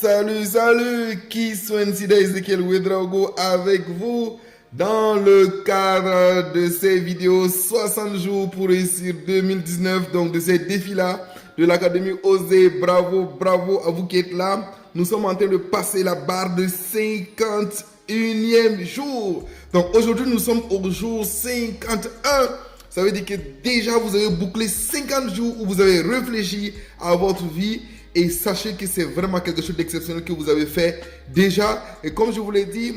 Salut, qui sont Ezekiel Ouedraogo avec vous dans le cadre de ces vidéos 60 jours pour réussir 2019, donc de ces défis-là de l'Académie Osez. Bravo à vous qui êtes là. Nous sommes en train de passer la barre de 51e jour. Donc aujourd'hui, nous sommes au jour 51. Ça veut dire que déjà, vous avez bouclé 50 jours où vous avez réfléchi à votre vie. Et sachez que c'est vraiment quelque chose d'exceptionnel que vous avez fait déjà. Et comme je vous l'ai dit,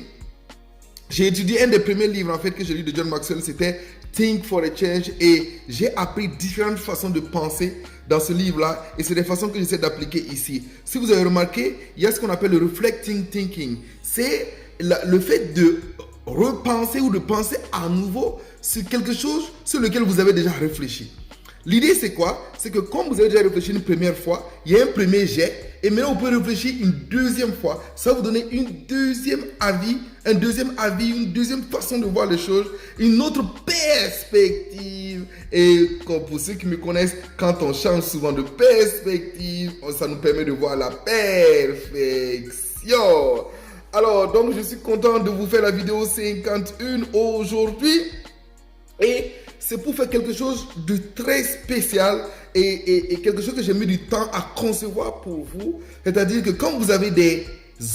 j'ai étudié un des premiers livres en fait que j'ai lu de John Maxwell, c'était Think for a Change. Et j'ai appris différentes façons de penser dans ce livre-là. Et c'est des façons que j'essaie d'appliquer ici. Si vous avez remarqué, il y a ce qu'on appelle le reflecting thinking. C'est le fait de repenser ou de penser à nouveau sur quelque chose sur lequel vous avez déjà réfléchi. L'idée, c'est quoi? C'est que comme vous avez déjà réfléchi une première fois, il y a un premier jet, et maintenant vous pouvez réfléchir une deuxième fois. Ça va vous donner un deuxième avis, une deuxième façon de voir les choses, une autre perspective. Et pour ceux qui me connaissent, quand on change souvent de perspective, ça nous permet de voir la perfection. Alors, donc je suis content de vous faire la vidéo 51 aujourd'hui. Et c'est pour faire quelque chose de très spécial et quelque chose que j'ai mis du temps à concevoir pour vous. C'est-à-dire que quand vous avez des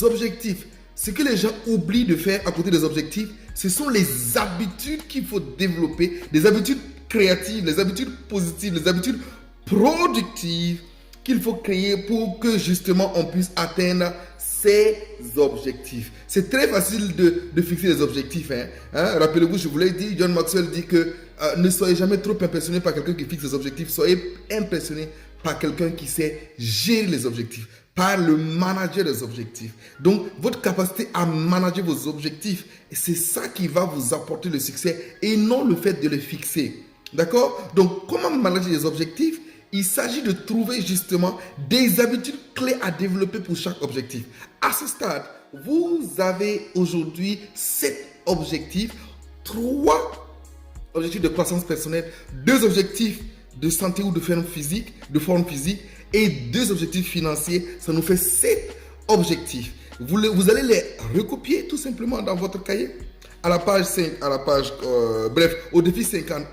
objectifs, ce que les gens oublient de faire à côté des objectifs, ce sont les habitudes qu'il faut développer, des habitudes créatives, les habitudes positives, les habitudes productives qu'il faut créer pour que justement on puisse atteindre ces objectifs. C'est très facile de fixer des objectifs. Rappelez-vous, je vous l'ai dit, John Maxwell dit que ne soyez jamais trop impressionné par quelqu'un qui fixe des objectifs. Soyez impressionné par quelqu'un qui sait gérer les objectifs, par le manager des objectifs. Donc, votre capacité à manager vos objectifs, c'est ça qui va vous apporter le succès et non le fait de les fixer. D'accord? Donc, comment manager les objectifs? Il s'agit de trouver justement des habitudes clés à développer pour chaque objectif. À ce stade, vous avez aujourd'hui 7 objectifs, 3 objectifs de croissance personnelle, 2 objectifs de santé ou de forme physique, et 2 objectifs financiers. Ça nous fait 7 objectifs. Vous allez les recopier tout simplement dans votre cahier à la page 5, au défi 51,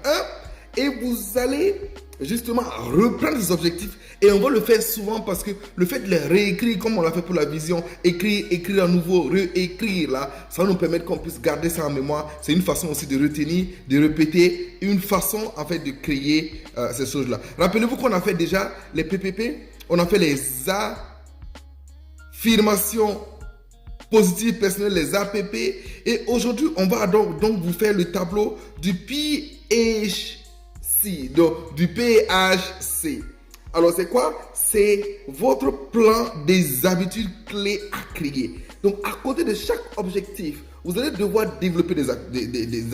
et vous allez justement reprendre ces objectifs, et on va le faire souvent parce que le fait de les réécrire comme on l'a fait pour la vision, écrire à nouveau, réécrire là, ça va nous permettre qu'on puisse garder ça en mémoire. C'est une façon aussi de retenir, de répéter, une façon en fait de créer ces choses là. Rappelez-vous qu'on a fait déjà les PPP, on a fait les affirmations positives personnelles, les APP, et aujourd'hui on va donc vous faire le tableau du PHC. Donc, du PHC. Alors, c'est quoi? C'est votre plan des habitudes clés à créer. Donc, à côté de chaque objectif, vous allez devoir développer des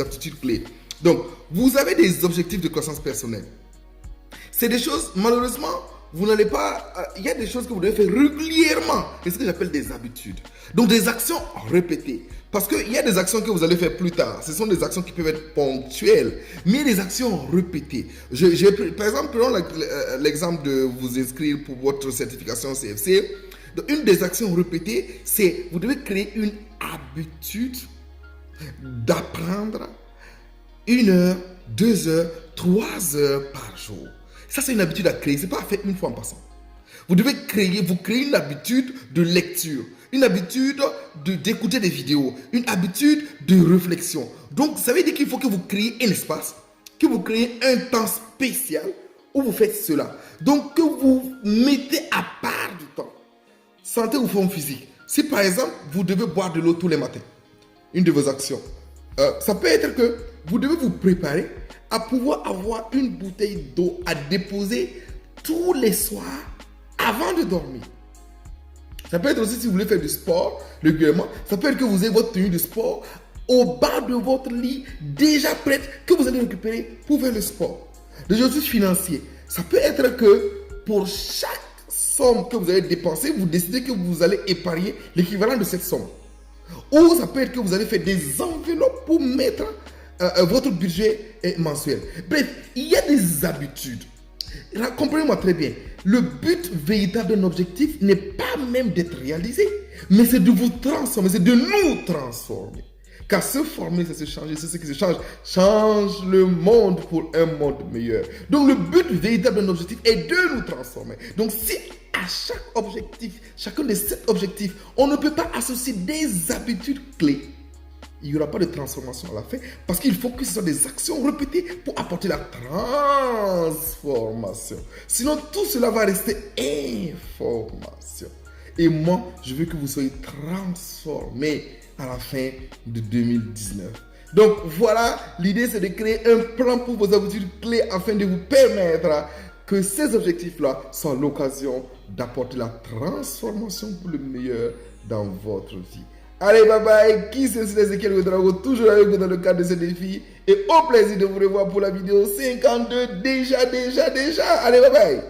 aptitudes clés. Donc, vous avez des objectifs de croissance personnelle. C'est des choses, malheureusement, vous n'allez pas... Il y a des choses que vous devez faire régulièrement. C'est ce que j'appelle des habitudes. Donc, des actions répétées. Parce qu'il y a des actions que vous allez faire plus tard. Ce sont des actions qui peuvent être ponctuelles, mais des actions répétées. Par exemple, prenons l'exemple de vous inscrire pour votre certification CFC. Donc, une des actions répétées, c'est vous devez créer une habitude d'apprendre 1 heure, 2 heures, 3 heures par jour. Ça, c'est une habitude à créer. Ce n'est pas à faire une fois en passant. Vous créez une habitude de lecture, une habitude d'écouter des vidéos, une habitude de réflexion. Donc, ça veut dire qu'il faut que vous créez un espace, que vous créez un temps spécial où vous faites cela. Donc, que vous mettez à part du temps. Santé ou forme physique. Si par exemple, vous devez boire de l'eau tous les matins, une de vos actions, ça peut être que vous devez vous préparer à pouvoir avoir une bouteille d'eau à déposer tous les soirs avant de dormir. Ça peut être aussi si vous voulez faire du sport régulièrement. Ça peut être que vous ayez votre tenue de sport au bas de votre lit, déjà prête, que vous allez récupérer pour faire le sport. Des objectifs financiers. Ça peut être que pour chaque somme que vous allez dépenser, vous décidez que vous allez épargner l'équivalent de cette somme. Ou ça peut être que vous allez faire des enveloppes pour mettre votre budget mensuel. Bref, il y a des habitudes. comprenez-moi très bien. Le but véritable d'un objectif n'est pas même d'être réalisé, mais c'est de vous transformer, c'est de nous transformer. Car se former, c'est se changer, c'est ce qui se change. Change le monde pour un monde meilleur. Donc le but véritable d'un objectif est de nous transformer. Donc si à chaque objectif, chacun de ces objectifs, on ne peut pas associer des habitudes clés, il n'y aura pas de transformation à la fin, parce qu'il faut que ce soit des actions répétées pour apporter la transformation. Sinon, tout cela va rester information. Et moi, je veux que vous soyez transformés à la fin de 2019. Donc voilà, l'idée c'est de créer un plan pour vos habitudes clés afin de vous permettre que ces objectifs-là soient l'occasion d'apporter la transformation pour le meilleur dans votre vie. Allez, bye bye, qui c'est Ezekiel Ouedraogo, toujours avec vous dans le cadre de ce défi. Et au plaisir de vous revoir pour la vidéo 52, déjà. Allez, bye bye.